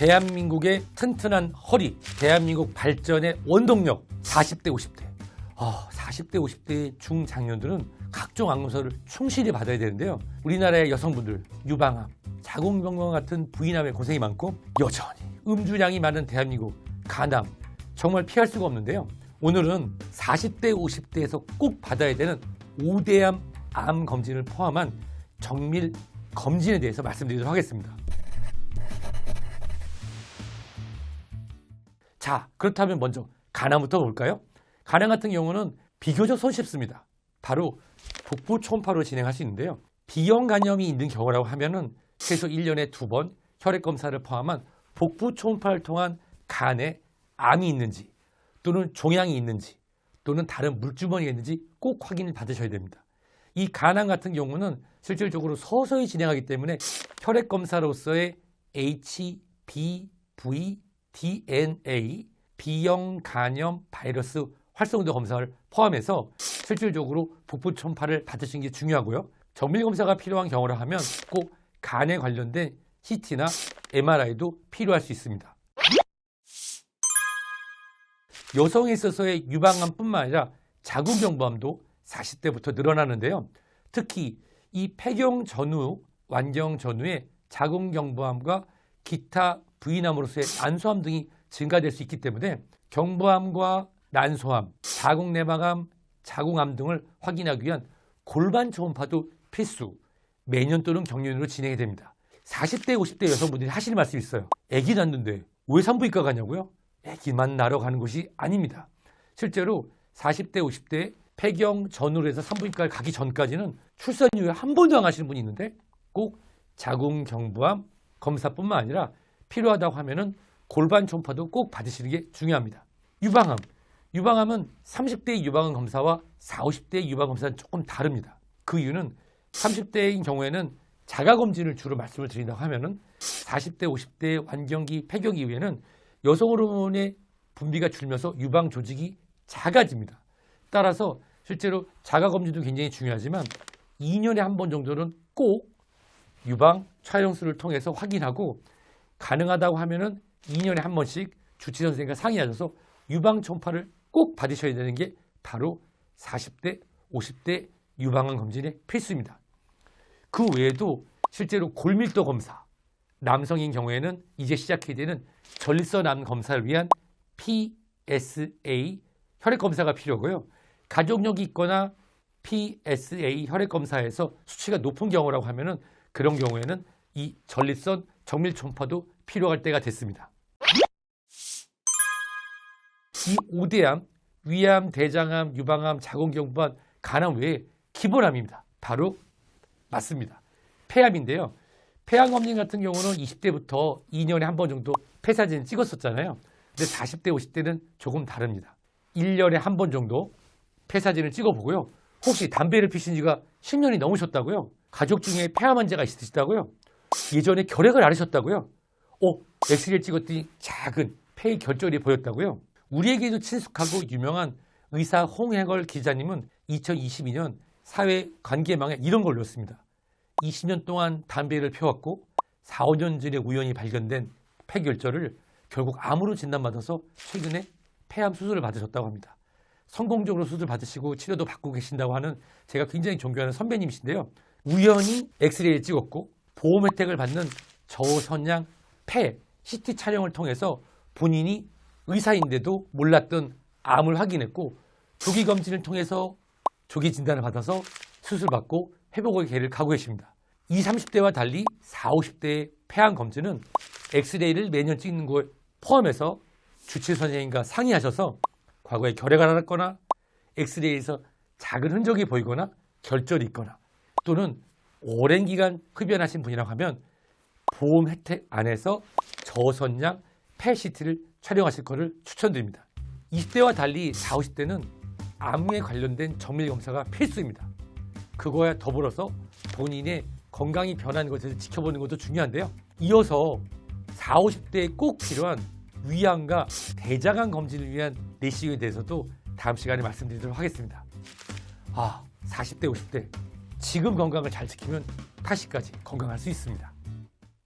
대한민국의 튼튼한 허리, 대한민국 발전의 원동력 40대, 50대. 40대, 50대의 중장년들은 각종 암검사를 충실히 받아야 되는데요. 우리나라의 여성분들 유방암, 자궁경부암 같은 부인암에 고생이 많고 여전히 음주량이 많은 대한민국 간암 정말 피할 수가 없는데요. 오늘은 40대, 50대에서 꼭 받아야 되는 5대암 암 검진을 포함한 정밀 검진에 대해서 말씀드리도록 하겠습니다. 자, 그렇다면 먼저 간암부터 볼까요? 간암 같은 경우는 비교적 손쉽습니다. 바로 복부 초음파로 진행할 수 있는데요. B형 간염이 있는 경우라고 하면은 최소 1년에 2번 혈액 검사를 포함한 복부 초음파를 통한 간에 암이 있는지 또는 종양이 있는지 또는 다른 물주머니가 있는지 꼭 확인을 받으셔야 됩니다. 이 간암 같은 경우는 실질적으로 서서히 진행하기 때문에 혈액 검사로서의 HBV DNA B형 간염 바이러스 활성도 검사를 포함해서 실질적으로 복부 초음파를 받으시는 게 중요하고요. 정밀 검사가 필요한 경우라 하면 꼭 간에 관련된 CT나 MRI도 필요할 수 있습니다. 여성에 있어서의 유방암뿐만 아니라 자궁경부암도 40대부터 늘어나는데요. 특히 이 폐경 전후, 완경 전후에 자궁경부암과 기타 부인암으로서의 난소암 등이 증가될 수 있기 때문에 경부암과 난소암, 자궁내막암, 자궁암 등을 확인하기 위한 골반 초음파도 필수, 매년 또는 경년으로 진행이 됩니다. 40대, 50대 여성분들이 하시는 말씀이 있어요. 아기 낳는데 왜 산부인과 가냐고요? 아기만 낳으러 가는 곳이 아닙니다. 실제로 40대, 50대 폐경 전후로 해서 산부인과를 가기 전까지는 출산 이후에 한 번도 안 하시는 분이 있는데 꼭 자궁경부암 검사뿐만 아니라 필요하다고 하면은 골반 초음파도 꼭 받으시는 게 중요합니다. 유방암. 유방암은 30대 유방암 검사와 40, 50대 유방암 검사는 조금 다릅니다. 그 이유는 30대인 경우에는 자가검진을 주로 말씀을 드린다고 하면은 40대, 50대 완경기, 폐경 이후에는 여성 호르몬의 분비가 줄면서 유방 조직이 작아집니다. 따라서 실제로 자가검진도 굉장히 중요하지만 2년에 한 번 정도는 꼭 유방 촬영술을 통해서 확인하고 가능하다고 하면은 2년에 한 번씩 주치 선생님과 상의하셔서 유방 초음파를 꼭 받으셔야 되는 게 바로 40대, 50대 유방암 검진의 필수입니다. 그 외에도 실제로 골밀도 검사, 남성인 경우에는 이제 시작해야 되는 전립선 암 검사를 위한 PSA 혈액 검사가 필요하고요. 가족력이 있거나 PSA 혈액 검사에서 수치가 높은 경우라고 하면은 그런 경우에는 이 전립선 정밀 초음파도 필요할 때가 됐습니다. 이 5대암, 위암, 대장암, 유방암, 자궁경부암, 간암 외에 기본암입니다. 바로 맞습니다. 폐암인데요. 폐암 검진 같은 경우는 20대부터 2년에 한 번 정도 폐사진 찍었었잖아요. 근데 40대, 50대는 조금 다릅니다. 1년에 한 번 정도 폐사진을 찍어보고요. 혹시 담배를 피신 지가 10년이 넘으셨다고요? 가족 중에 폐암 환자가 있으시다고요? 예전에 결핵을 앓으셨다고요? 엑스레이 찍었더니 작은 폐의 결절이 보였다고요? 우리에게도 친숙하고 유명한 의사 홍해걸 기자님은 2022년 사회관계망에 이런 걸 올렸습니다. 20년 동안 담배를 펴왔고 4, 5년 전에 우연히 발견된 폐결절을 결국 암으로 진단받아서 최근에 폐암 수술을 받으셨다고 합니다. 성공적으로 수술 받으시고 치료도 받고 계신다고 하는 제가 굉장히 존경하는 선배님이신데요. 우연히 엑스레이를 찍었고 보험 혜택을 받는 저선양 폐 CT 촬영을 통해서 본인이 의사인데도 몰랐던 암을 확인했고 조기 검진을 통해서 조기 진단을 받아서 수술받고 회복의 길을 가고 계십니다. 20, 30대와 달리 40, 50대의 폐암 검진은 엑스레이를 매년 찍는 걸 포함해서 주치 선생님과 상의하셔서 과거에 결핵을 앓았거나 엑스레이에서 작은 흔적이 보이거나 결절이 있거나 또는 오랜 기간 흡연하신 분이라고 하면 보험 혜택 안에서 저선양 폐CT를 촬영하실 것을 추천드립니다. 20대와 달리 40, 50대는 암에 관련된 정밀 검사가 필수입니다. 그거와 더불어서 본인의 건강이 변하는 것을 지켜보는 것도 중요한데요. 이어서 40, 50대에 꼭 필요한 위암과 대장암 검진을 위한 내시경에 대해서도 다음 시간에 말씀드리도록 하겠습니다. 40대, 50대 지금 건강을 잘 지키면 80까지 건강할 수 있습니다.